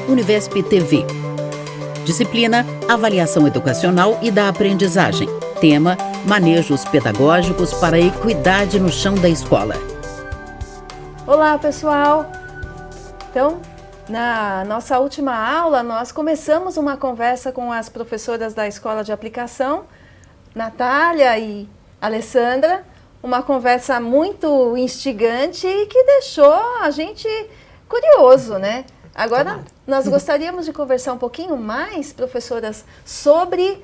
Univesp TV. Disciplina: Avaliação Educacional e da Aprendizagem. Tema: Manejos Pedagógicos para a Equidade no Chão da Escola. Olá, pessoal! Então, na nossa última aula, nós começamos uma conversa com as professoras da Escola de Aplicação, Natália e Alessandra, uma conversa muito instigante e que deixou a gente curioso, né? Agora, nós gostaríamos de conversar um pouquinho mais, professoras, sobre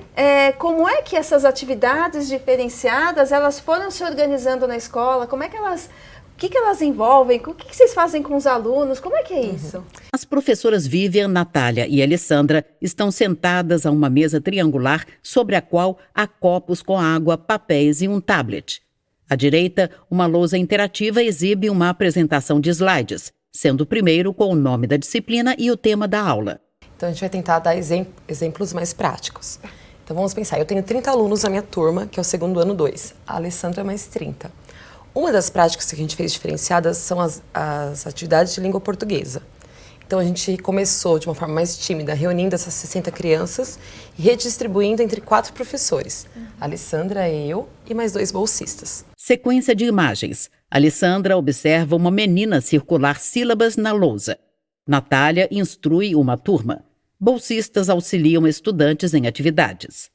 como é que essas atividades diferenciadas, elas foram se organizando na escola, como é que elas... O que elas envolvem? O que vocês fazem com os alunos? Como é que é isso? As professoras Vivian, Natália e Alessandra estão sentadas a uma mesa triangular sobre a qual há copos com água, papéis e um tablet. À direita, uma lousa interativa exibe uma apresentação de slides, sendo o primeiro com o nome da disciplina e o tema da aula. Então a gente vai tentar dar exemplos mais práticos. Então vamos pensar, eu tenho 30 alunos na minha turma, que é o segundo ano 2. A Alessandra mais 30. Uma das práticas que a gente fez diferenciadas são as atividades de língua portuguesa. Então a gente começou de uma forma mais tímida, reunindo essas 60 crianças e redistribuindo entre 4 professores. A Alessandra, eu e mais 2 bolsistas. Sequência de imagens. Alessandra observa uma menina circular sílabas na lousa. Natália instrui uma turma. Bolsistas auxiliam estudantes em atividades.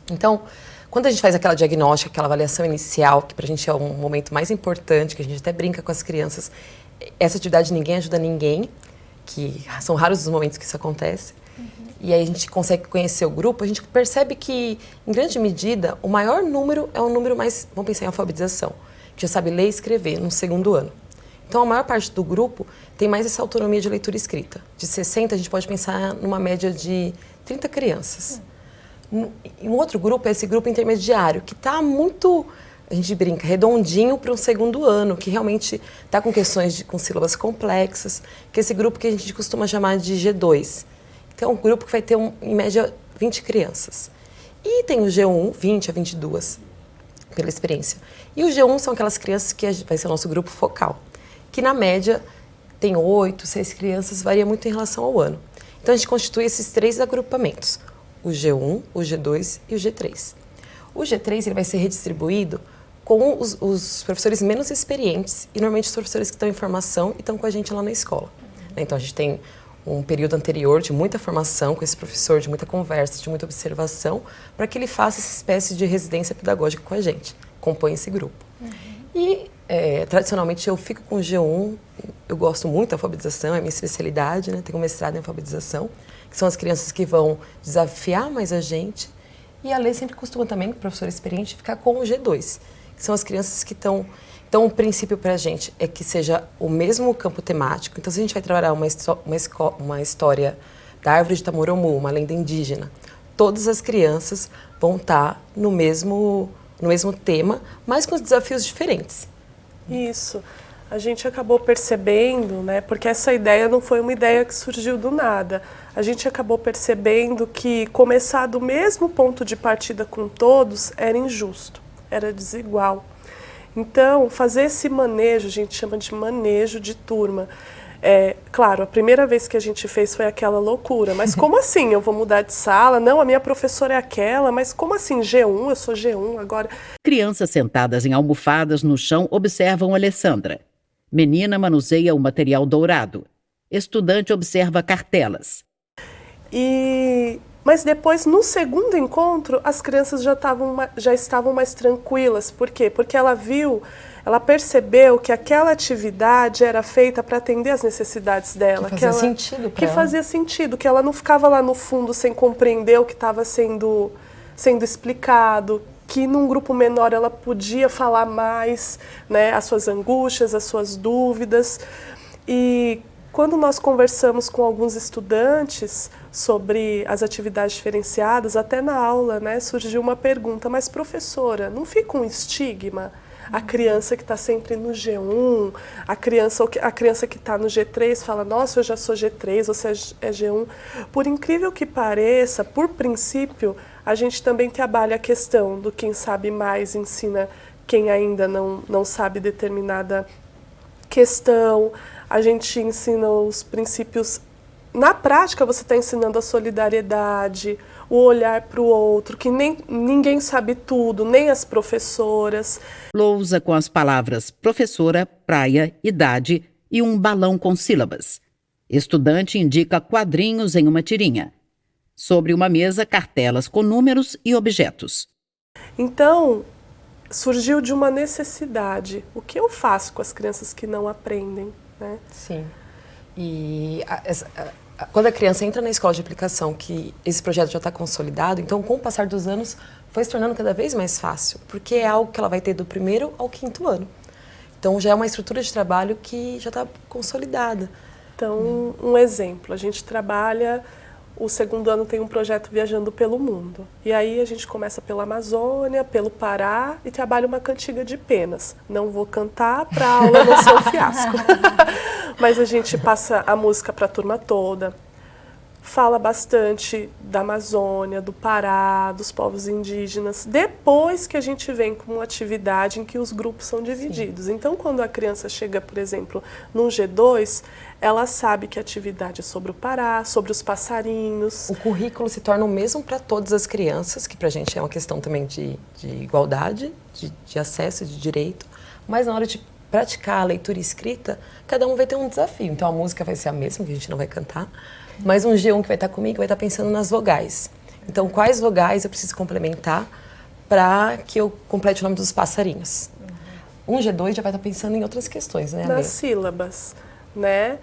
Então, quando a gente faz aquela diagnóstica, aquela avaliação inicial, que pra gente é um momento mais importante, que a gente até brinca com as crianças, essa atividade Ninguém Ajuda Ninguém, que são raros os momentos que isso acontece, e aí a gente consegue conhecer o grupo, a gente percebe que, em grande medida, o maior número é um número mais, vamos pensar em alfabetização, que já sabe ler e escrever no segundo ano. Então, a maior parte do grupo tem mais essa autonomia de leitura e escrita. De 60, a gente pode pensar numa média de 30 crianças. E um outro grupo é esse grupo intermediário, que está muito, a gente brinca, redondinho para um segundo ano, que realmente está com questões com sílabas complexas, que é esse grupo que a gente costuma chamar de G2. Então, é um grupo que vai ter, em média, 20 crianças. E tem o G1, 20 a 22, pela experiência. E o G1 são aquelas crianças que vai ser o nosso grupo focal, que na média tem 8, 6 crianças, varia muito em relação ao ano. Então, a gente constitui esses 3 agrupamentos. O G1, o G2 e o G3. O G3 ele vai ser redistribuído com os professores menos experientes e normalmente os professores que estão em formação e estão com a gente lá na escola. Então a gente tem um período anterior de muita formação com esse professor, de muita conversa, de muita observação, para que ele faça essa espécie de residência pedagógica com a gente, compõe esse grupo. E tradicionalmente eu fico com o G1, eu gosto muito da alfabetização, é minha especialidade, né? Tenho um mestrado em alfabetização, que são as crianças que vão desafiar mais a gente. E a Lê sempre costuma também, professora experiente, ficar com o G2, que são as crianças que estão... Então, o princípio para a gente é que seja o mesmo campo temático. Então, se a gente vai trabalhar uma história da árvore de Tamoromu, uma lenda indígena, todas as crianças vão estar no mesmo tema, mas com desafios diferentes. Isso. A gente acabou percebendo, né, porque essa ideia não foi uma ideia que surgiu do nada. A gente acabou percebendo que começar do mesmo ponto de partida com todos era injusto, era desigual. Então, fazer esse manejo, a gente chama de manejo de turma. Claro, a primeira vez que a gente fez foi aquela loucura, mas como assim? Eu vou mudar de sala? Não, a minha professora é aquela, mas como assim G1? Eu sou G1 agora. Crianças sentadas em almofadas no chão observam Alessandra. Menina manuseia o material dourado. Estudante observa cartelas. Mas depois, no segundo encontro, as crianças já estavam mais tranquilas. Por quê? Porque ela percebeu que aquela atividade era feita para atender as necessidades dela. Que fazia sentido para ela. Fazia sentido, que ela não ficava lá no fundo sem compreender o que estava sendo explicado, que num grupo menor ela podia falar mais, né, as suas angústias, as suas dúvidas. E quando nós conversamos com alguns estudantes sobre as atividades diferenciadas, até na aula, né, surgiu uma pergunta, mas professora, não fica um estigma? A criança que está sempre no G1, a criança que está no G3 fala, nossa, eu já sou G3, você é G1. Por incrível que pareça, por princípio, a gente também trabalha a questão do quem sabe mais ensina quem ainda não sabe determinada questão. A gente ensina os princípios na prática você está ensinando a solidariedade, o olhar para o outro, que ninguém sabe tudo, nem as professoras. Lousa com as palavras professora, praia, idade e um balão com sílabas. Estudante indica quadrinhos em uma tirinha. Sobre uma mesa, cartelas com números e objetos. Então, surgiu de uma necessidade. O que eu faço com as crianças que não aprendem, né? Sim. E quando a criança entra na escola de aplicação, que esse projeto já está consolidado, então com o passar dos anos foi se tornando cada vez mais fácil, porque é algo que ela vai ter do 1º ao 5º ano. Então já é uma estrutura de trabalho que já está consolidada. Então, um exemplo, a gente trabalha, o 2º ano tem um projeto viajando pelo mundo. E aí a gente começa pela Amazônia, pelo Pará e trabalha uma cantiga de penas. Não vou cantar para a aula não ser um fiasco. Mas a gente passa a música para a turma toda. Fala bastante da Amazônia, do Pará, dos povos indígenas. Depois que a gente vem com uma atividade em que os grupos são divididos. Sim. Então, quando a criança chega, por exemplo, num G2, ela sabe que a atividade é sobre o Pará, sobre os passarinhos. O currículo se torna o mesmo para todas as crianças, que para a gente é uma questão também de igualdade, de acesso, de direito. Mas na hora de praticar a leitura e escrita, cada um vai ter um desafio. Então, a música vai ser a mesma, que a gente não vai cantar. Mas um G1 que vai estar comigo vai estar pensando nas vogais. Então, quais vogais eu preciso complementar para que eu complete o nome dos passarinhos? Um G2 já vai estar pensando em outras questões, né, nas sílabas, né?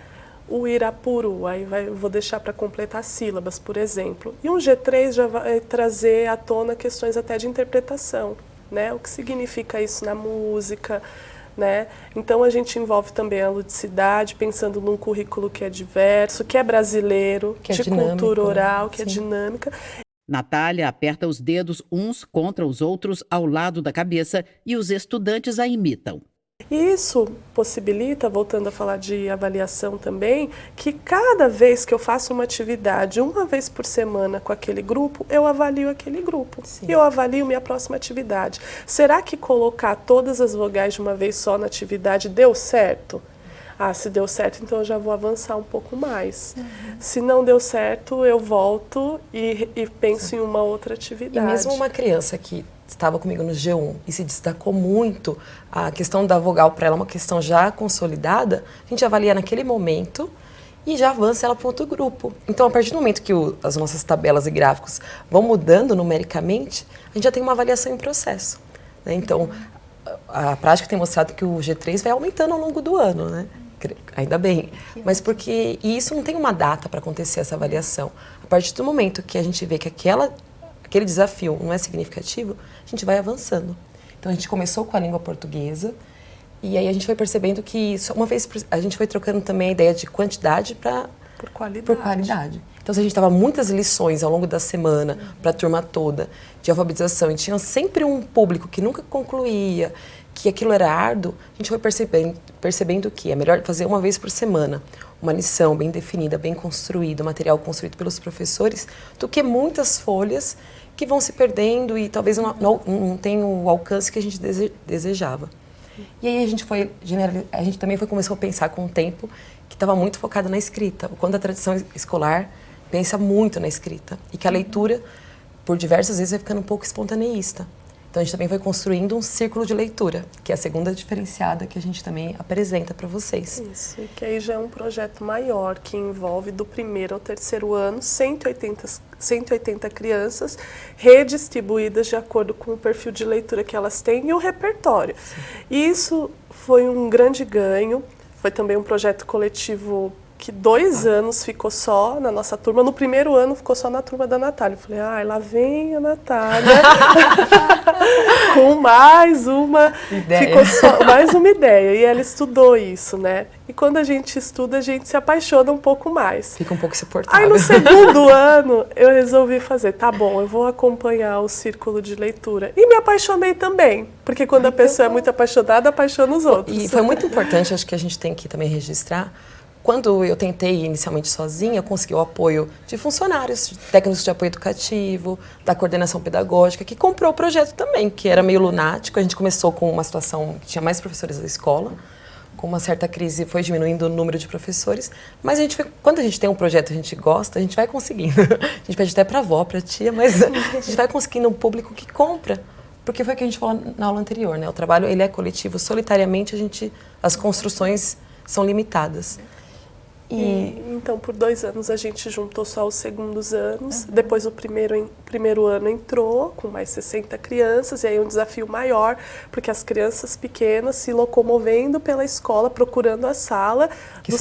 O Irapuru, aí vou deixar para completar sílabas, por exemplo. E um G3 já vai trazer à tona questões até de interpretação, né? O que significa isso na música, né? Então a gente envolve também a ludicidade, pensando num currículo que é diverso, que é brasileiro, que é de dinâmico, cultura oral, né? que é dinâmica. Natália aperta os dedos uns contra os outros ao lado da cabeça e os estudantes a imitam. Isso possibilita, voltando a falar de avaliação também, que cada vez que eu faço uma atividade, uma vez por semana com aquele grupo, eu avalio aquele grupo. Sim. E eu avalio minha próxima atividade. Será que colocar todas as vogais de uma vez só na atividade deu certo? Ah, se deu certo, então eu já vou avançar um pouco mais. Se não deu certo, eu volto e penso em uma outra atividade. E mesmo uma criança que estava comigo no G1 e se destacou muito, a questão da vogal para ela é uma questão já consolidada, a gente avalia naquele momento e já avança ela para outro grupo. Então, a partir do momento que as nossas tabelas e gráficos vão mudando numericamente, a gente já tem uma avaliação em processo, né? Então, a prática tem mostrado que o G3 vai aumentando ao longo do ano, né? Ainda bem, mas porque isso não tem uma data para acontecer essa avaliação. A partir do momento que a gente vê que aquele desafio não é significativo, a gente vai avançando. Então a gente começou com a língua portuguesa e aí a gente foi percebendo que uma vez a gente foi trocando também a ideia de quantidade por qualidade. Por qualidade. Então se a gente dava muitas lições ao longo da semana para a turma toda de alfabetização e tinha sempre um público que nunca concluía, que aquilo era árduo, a gente foi percebendo que é melhor fazer uma vez por semana uma lição bem definida, bem construída, material construído pelos professores, do que muitas folhas que vão se perdendo e talvez não tenham o alcance que a gente desejava. E aí a gente também começou a pensar com o tempo que estava muito focado na escrita, quando a tradição escolar pensa muito na escrita e que a leitura, por diversas vezes, vai ficando um pouco espontaneísta. Então, a gente também foi construindo um círculo de leitura, que é a segunda diferenciada que a gente também apresenta para vocês. Isso, e que aí já é um projeto maior, que envolve do 1º ao 3º ano, 180 crianças, redistribuídas de acordo com o perfil de leitura que elas têm e o repertório. Sim. E isso foi um grande ganho, foi também um projeto coletivo que 2 anos ficou só na nossa turma. No 1º ano ficou só na turma da Natália. Eu falei, lá vem a Natália com mais uma ideia. Ficou só mais uma ideia. E ela estudou isso, né? E quando a gente estuda, a gente se apaixona um pouco mais. Fica um pouco insuportável. Aí no 2º ano, eu resolvi fazer, tá bom, eu vou acompanhar o círculo de leitura. E me apaixonei também, porque quando a pessoa é muito apaixonada, apaixona os outros. E foi muito importante, acho que a gente tem que também registrar. Quando eu tentei inicialmente sozinha, eu consegui o apoio de funcionários, de técnicos de apoio educativo, da coordenação pedagógica, que comprou o projeto também, que era meio lunático. A gente começou com uma situação que tinha mais professores da escola, com uma certa crise, foi diminuindo o número de professores, mas quando a gente tem um projeto que a gente gosta, a gente vai conseguindo. A gente pede até para a avó, para a tia, mas a gente vai conseguindo um público que compra, porque foi o que a gente falou na aula anterior, né? O trabalho, ele é coletivo, solitariamente as construções são limitadas. Então, por 2 anos, a gente juntou só os segundos anos. Depois, o primeiro ano entrou com mais 60 crianças. E aí, um desafio maior, porque as crianças pequenas se locomovendo pela escola, procurando a sala do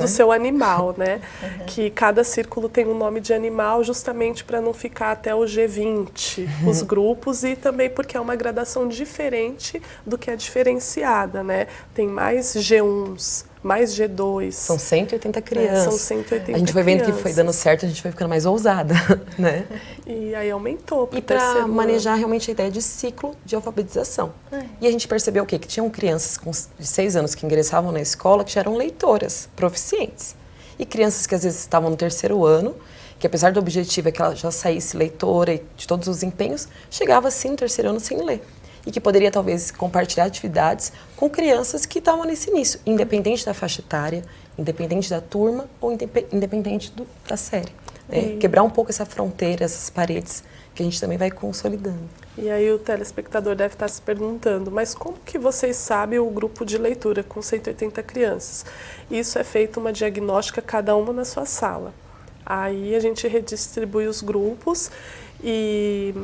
seu animal, né? Que cada círculo tem um nome de animal, justamente para não ficar até o G20, os grupos. E também porque é uma gradação diferente do que é diferenciada, né? Tem mais G1s, mais G2. São 180 crianças. São 180 A gente foi vendo que foi dando certo, a gente foi ficando mais ousada, né? E aí aumentou. E para manejar realmente a ideia de ciclo de alfabetização. E a gente percebeu o quê? Que tinham crianças de 6 anos que ingressavam na escola que já eram leitoras proficientes. E crianças que às vezes estavam no 3º ano, que apesar do objetivo é que ela já saísse leitora e de todos os empenhos, chegava assim no 3º ano sem ler. E que poderia, talvez, compartilhar atividades com crianças que estavam nesse início, independente da faixa etária, independente da turma ou independente da série. Né? Quebrar um pouco essa fronteira, essas paredes, que a gente também vai consolidando. E aí o telespectador deve estar se perguntando, mas como que vocês sabem o grupo de leitura com 180 crianças? Isso é feito uma diagnóstica, cada uma na sua sala. Aí a gente redistribui os grupos e,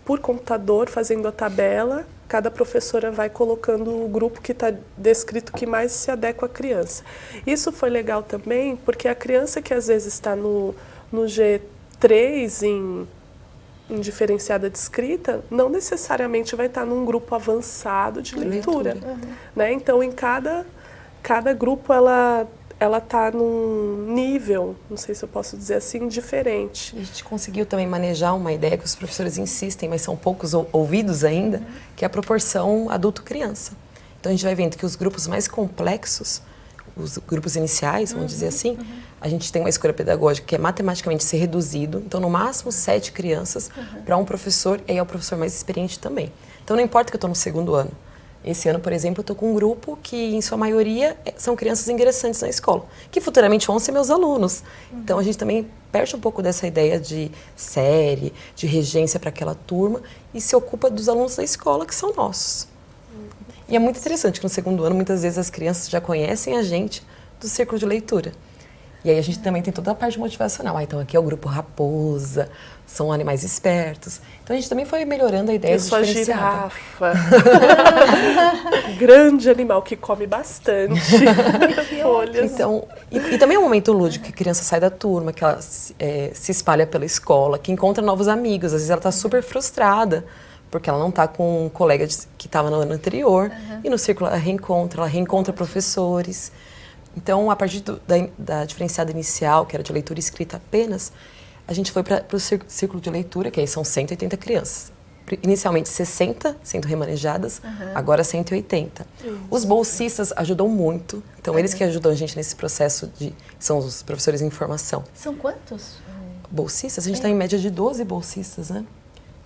por computador, fazendo a tabela, cada professora vai colocando o grupo que está descrito que mais se adequa à criança. Isso foi legal também, porque a criança que às vezes está no G3 em diferenciada de escrita, não necessariamente vai estar num grupo avançado de leitura. Né? Então, em cada grupo, ela está num nível, não sei se eu posso dizer assim, diferente. A gente conseguiu também manejar uma ideia que os professores insistem, mas são poucos ouvidos ainda, que é a proporção adulto-criança. Então, a gente vai vendo que os grupos mais complexos, os grupos iniciais, vamos dizer assim, a gente tem uma escolha pedagógica que é matematicamente ser reduzido, então no máximo 7 crianças para um professor, e aí é o professor mais experiente também. Então não importa que eu estou no 2º ano. Esse ano, por exemplo, eu estou com um grupo que, em sua maioria, são crianças ingressantes na escola, que futuramente vão ser meus alunos. Então a gente também perde um pouco dessa ideia de série, de regência para aquela turma, e se ocupa dos alunos da escola, que são nossos. E é muito interessante que no 2º ano, muitas vezes, as crianças já conhecem a gente do círculo de leitura. E aí a gente também tem toda a parte motivacional. Então aqui é o grupo raposa, são animais espertos. Então a gente também foi melhorando a ideia de girafa. Grande animal que come bastante folhas. Então, e também é um momento lúdico que a criança sai da turma, que ela se espalha pela escola, que encontra novos amigos. Às vezes ela está super frustrada, porque ela não está com um colega que estava no ano anterior. E no círculo ela reencontra professores. Então, a partir da diferenciada inicial, que era de leitura escrita apenas, a gente foi para o círculo de leitura, que aí são 180 crianças. Inicialmente 60 sendo remanejadas, agora 180. Os bolsistas ajudam muito, então eles que ajudam a gente nesse processo, são os professores em formação. São quantos? Bolsistas? A gente está em média de 12 bolsistas, né?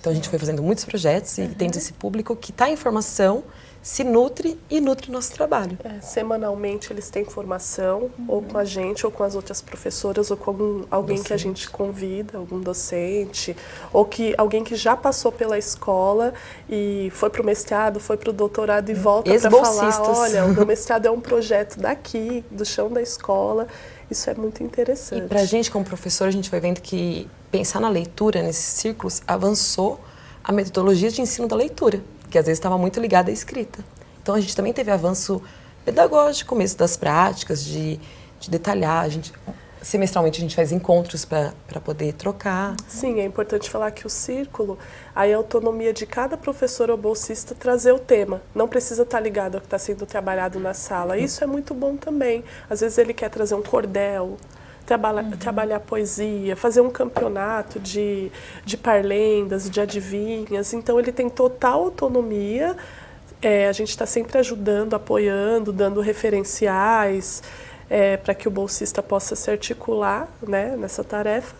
Então a gente foi fazendo muitos projetos e tendo esse público que está em formação, se nutre e nutre o nosso trabalho. Semanalmente eles têm formação, ou com a gente, ou com as outras professoras, ou com alguém que a gente convida, algum docente, ou alguém que já passou pela escola e foi para o mestrado, foi para o doutorado e volta para falar, olha, o meu mestrado é um projeto daqui, do chão da escola. Isso é muito interessante. E para a gente, como professor, a gente vai vendo que pensar na leitura, nesses círculos, avançou a metodologia de ensino da leitura, que às vezes estava muito ligada à escrita. Então a gente também teve avanço pedagógico mesmo das práticas, de detalhar. Semestralmente a gente faz encontros para poder trocar. Sim, é importante falar que o círculo, aí a autonomia de cada professor ou bolsista trazer o tema. Não precisa estar ligado ao que está sendo trabalhado na sala. Isso é muito bom também. Às vezes ele quer trazer um cordel, trabalhar poesia, fazer um campeonato de parlendas, de adivinhas. Então, ele tem total autonomia. A gente está sempre ajudando, apoiando, dando referenciais para que o bolsista possa se articular, né, nessa tarefa.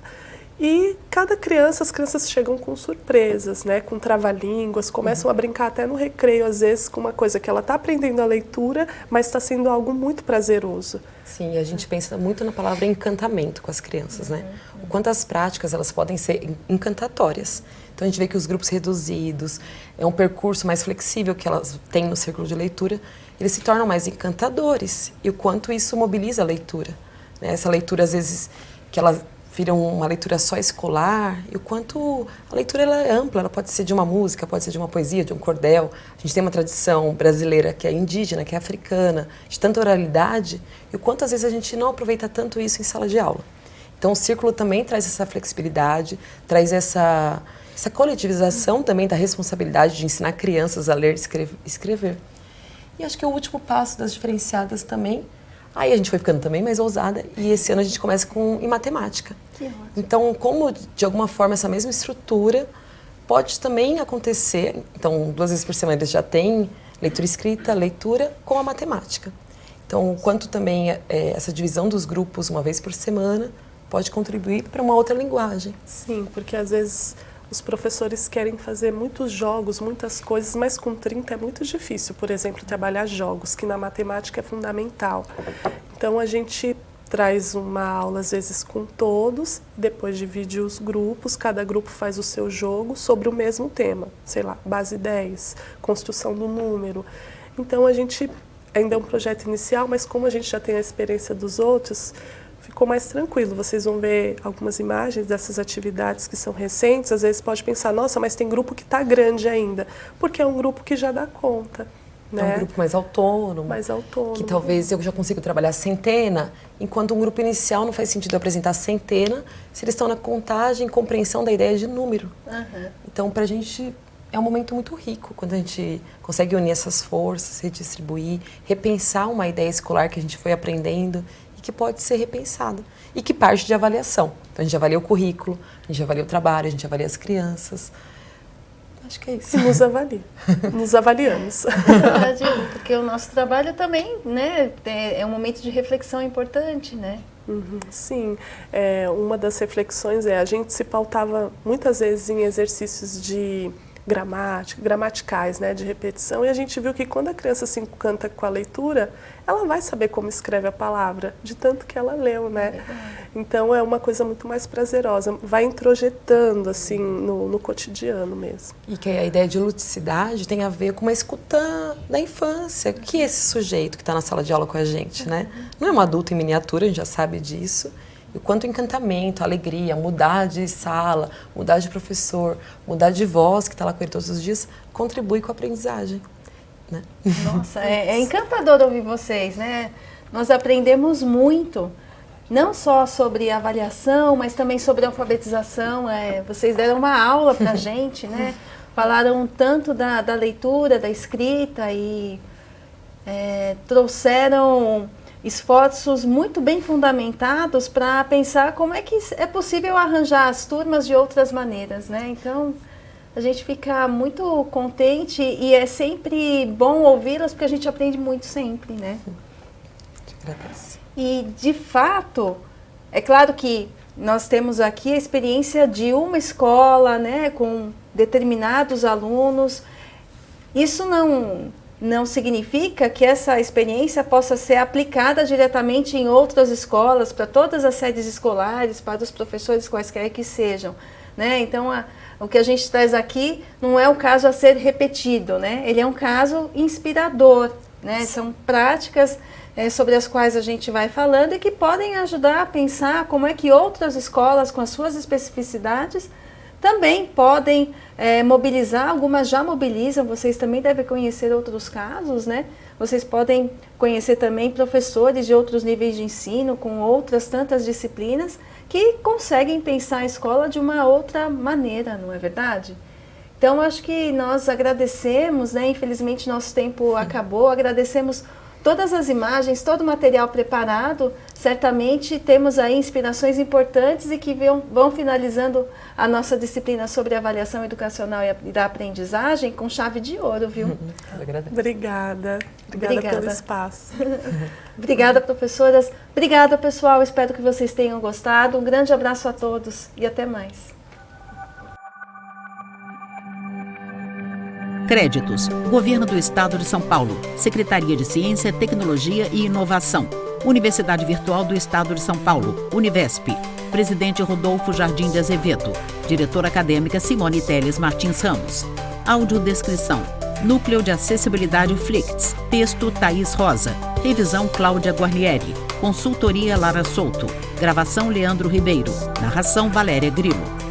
E cada criança, as crianças chegam com surpresas, né? Com trava-línguas, começam a brincar até no recreio, às vezes, com uma coisa que ela está aprendendo a leitura, mas está sendo algo muito prazeroso. Sim, a gente pensa muito na palavra encantamento com as crianças, né? O quanto as práticas, elas podem ser encantatórias. Então a gente vê que os grupos reduzidos, é um percurso mais flexível que elas têm no círculo de leitura, eles se tornam mais encantadores. E o quanto isso mobiliza a leitura, né? Essa leitura, às vezes, que ela vira uma leitura só escolar, e o quanto a leitura ela é ampla, ela pode ser de uma música, pode ser de uma poesia, de um cordel. A gente tem uma tradição brasileira que é indígena, que é africana, de tanta oralidade, e o quanto às vezes a gente não aproveita tanto isso em sala de aula. Então o círculo também traz essa flexibilidade, traz essa coletivização também da responsabilidade de ensinar crianças a ler e escrever. E acho que o último passo das diferenciadas também, aí a gente foi ficando também mais ousada, e esse ano a gente começa em matemática. Que ótimo. Então, como de alguma forma essa mesma estrutura pode também acontecer, então 2 vezes por semana eles já têm leitura escrita, leitura com a matemática. Então, o quanto também essa divisão dos grupos 1 vez por semana pode contribuir para uma outra linguagem. Sim, porque às vezes os professores querem fazer muitos jogos, muitas coisas, mas com 30 é muito difícil, por exemplo, trabalhar jogos, que na matemática é fundamental. Então a gente traz uma aula, às vezes, com todos, depois divide os grupos, cada grupo faz o seu jogo sobre o mesmo tema, sei lá, base 10, construção do número. Então a gente, ainda é um projeto inicial, mas como a gente já tem a experiência dos outros, ficou mais tranquilo. Vocês vão ver algumas imagens dessas atividades que são recentes. Às vezes pode pensar, nossa, mas tem grupo que está grande ainda. Porque é um grupo que já dá conta. Né? É um grupo mais autônomo. Mais autônomo. Que talvez eu já consiga trabalhar centena, enquanto um grupo inicial não faz sentido apresentar centena se eles estão na contagem e compreensão da ideia de número. Uhum. Então, para a gente é um momento muito rico quando a gente consegue unir essas forças, redistribuir, repensar uma ideia escolar que a gente foi aprendendo e que pode ser repensada. E que parte de avaliação. Então, a gente avalia o currículo, a gente avalia o trabalho, a gente avalia as crianças. Acho que é isso. E nos avalia. Nos avaliamos. Verdade, porque o nosso trabalho também, né, é um momento de reflexão importante, né? Uhum, sim, uma das reflexões a gente se pautava muitas vezes em exercícios de gramaticais, né, de repetição, e a gente viu que quando a criança se encanta com a leitura, ela vai saber como escreve a palavra, de tanto que ela leu, né? Então é uma coisa muito mais prazerosa, vai introjetando assim no cotidiano mesmo. E que a ideia de ludicidade tem a ver com uma escuta da infância, que é esse sujeito que está na sala de aula com a gente, né? Não é um adulto em miniatura, a gente já sabe disso. E o quanto o encantamento, a alegria, mudar de sala, mudar de professor, mudar de voz, que está lá com ele todos os dias, contribui com a aprendizagem. Né? Nossa, é encantador ouvir vocês, né? Nós aprendemos muito, não só sobre avaliação, mas também sobre alfabetização. Vocês deram uma aula para a gente, né? Falaram tanto da leitura, da escrita e trouxeram esforços muito bem fundamentados para pensar como é que é possível arranjar as turmas de outras maneiras, né? Então, a gente fica muito contente e é sempre bom ouvi-las porque a gente aprende muito sempre, né? Te agradeço. E, de fato, é claro que nós temos aqui a experiência de uma escola, né, com determinados alunos. Isso não significa que essa experiência possa ser aplicada diretamente em outras escolas, para todas as sedes escolares, para os professores quaisquer que sejam, né? Então, o que a gente traz aqui não é um caso a ser repetido, né? Ele é um caso inspirador, né? São práticas sobre as quais a gente vai falando e que podem ajudar a pensar como é que outras escolas, com as suas especificidades, também podem mobilizar, algumas já mobilizam, vocês também devem conhecer outros casos, né? Vocês podem conhecer também professores de outros níveis de ensino, com outras tantas disciplinas, que conseguem pensar a escola de uma outra maneira, não é verdade? Então, acho que nós agradecemos, né? Infelizmente, nosso tempo acabou, agradecemos todas as imagens, todo o material preparado, certamente temos aí inspirações importantes e que vão finalizando a nossa disciplina sobre avaliação educacional e da aprendizagem com chave de ouro, viu? Obrigada. Obrigada pelo espaço. Obrigada, professoras. Obrigada, pessoal. Espero que vocês tenham gostado. Um grande abraço a todos e até mais. Créditos: Governo do Estado de São Paulo, Secretaria de Ciência, Tecnologia e Inovação, Universidade Virtual do Estado de São Paulo, Univesp, Presidente Rodolfo Jardim de Azevedo, Diretora Acadêmica Simone Teles Martins Ramos. Audiodescrição: Núcleo de Acessibilidade Flicts, texto Thaís Rosa, revisão Cláudia Guarnieri, consultoria Lara Souto, gravação Leandro Ribeiro, narração Valéria Grilo.